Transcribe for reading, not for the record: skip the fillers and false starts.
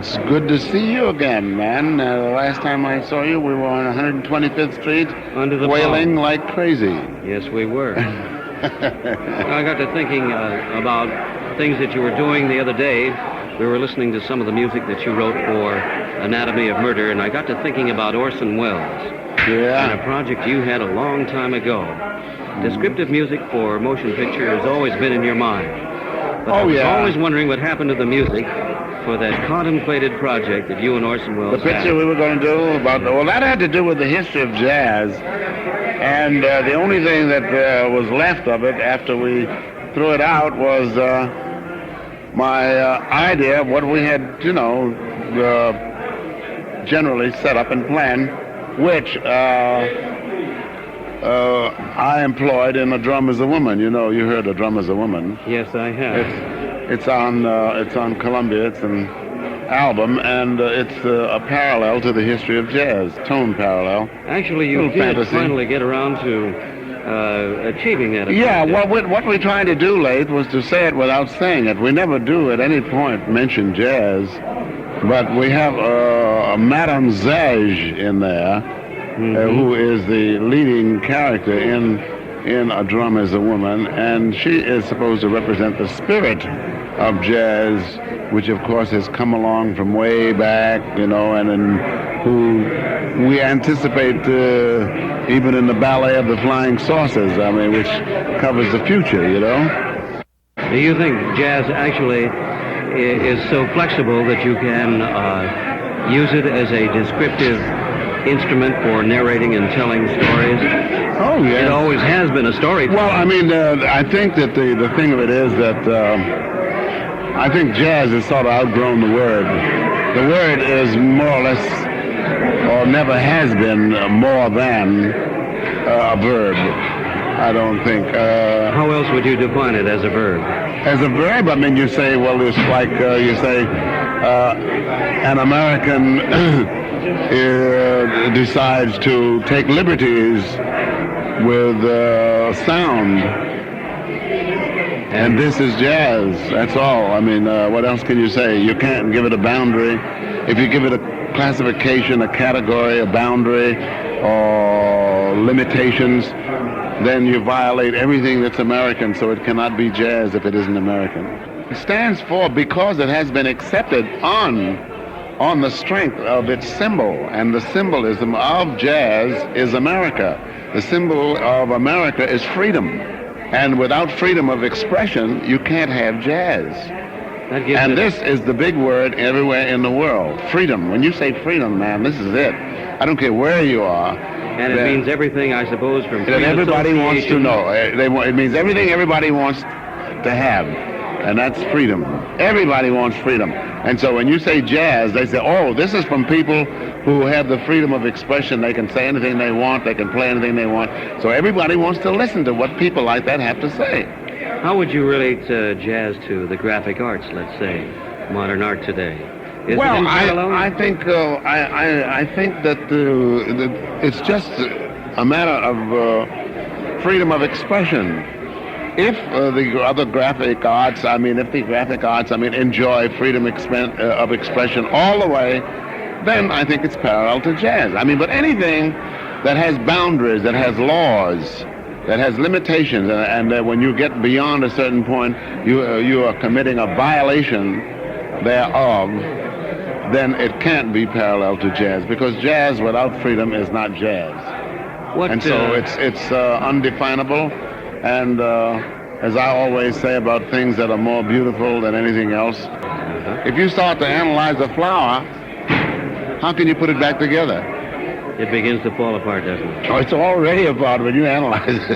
It's good to see you again, man. The last time I saw you, we were on 125th Street, Under the wailing palm. like crazy. Yes, we were. I got to thinking about things that you were doing the other day. We were listening to some of the music that you wrote for Anatomy of Murder, and I got to thinking about Orson Welles and a project you had a long time ago. Descriptive music for motion picture has always been in your mind. But I was always wondering what happened to the music for that contemplated project that you and Orson Welles The picture we were going to do about, well, that had to do with the history of jazz. And the only thing that was left of it after we threw it out was my idea of what we had, generally set up and planned, which I employed in A Drum Is a Woman. You heard A Drum Is a Woman. Yes, I have. It's on Columbia. It's an album, and it's a parallel to the history of jazz, tone parallel. Actually, you did finally get around to achieving that. Yeah, what we're trying to do, Leigh, was to say it without saying it. We never do at any point mention jazz, but we have Madame Zage in there, who is the leading character in A Drum Is a Woman, and she is supposed to represent the spirit of jazz, which of course has come along from way back, and who we anticipate even in the Ballet of the Flying Saucers, which covers the future, Do you think jazz actually is so flexible that you can use it as a descriptive instrument for narrating and telling stories? Oh, yeah. It always has been a story. Well, I think that the thing of it is that I think jazz has sort of outgrown the word. The word is more or less, or never has been, more than a verb. I don't think. How else would you define it as a verb? As a verb, you say, well, it's like you say an American decides to take liberties with sound. And this is jazz. That's all. What else can you say? You can't give it a boundary. If you give it a classification, a category, a boundary, or limitations, then you violate everything that's American, so it cannot be jazz if it isn't American. It stands for because it has been accepted on the strength of its symbol, and the symbolism of jazz is America. The symbol of America is freedom. And without freedom of expression, you can't have jazz. And this is the big word everywhere in the world, freedom. When you say freedom, man, this is it. I don't care where you are. And it means everything, I suppose, from free that everybody wants to know. It means everything everybody wants to have, and that's freedom. Everybody wants freedom. And so when you say jazz, they say, oh, this is from people who have the freedom of expression. They can say anything they want. They can play anything they want. So everybody wants to listen to what people like that have to say. How would you relate jazz to the graphic arts, let's say, modern art today? Well, I think that it's just a matter of freedom of expression. If the other graphic arts, enjoy freedom of expression all the way, then I think it's parallel to jazz. But anything that has boundaries, that has laws, that has limitations, and when you get beyond a certain point, you are committing a violation thereof, then it can't be parallel to jazz, because jazz without freedom is not jazz. So it's undefinable, and as I always say about things that are more beautiful than anything else, if you start to analyze a flower, how can you put it back together? It begins to fall apart, doesn't it? Oh, it's already apart when you analyze it.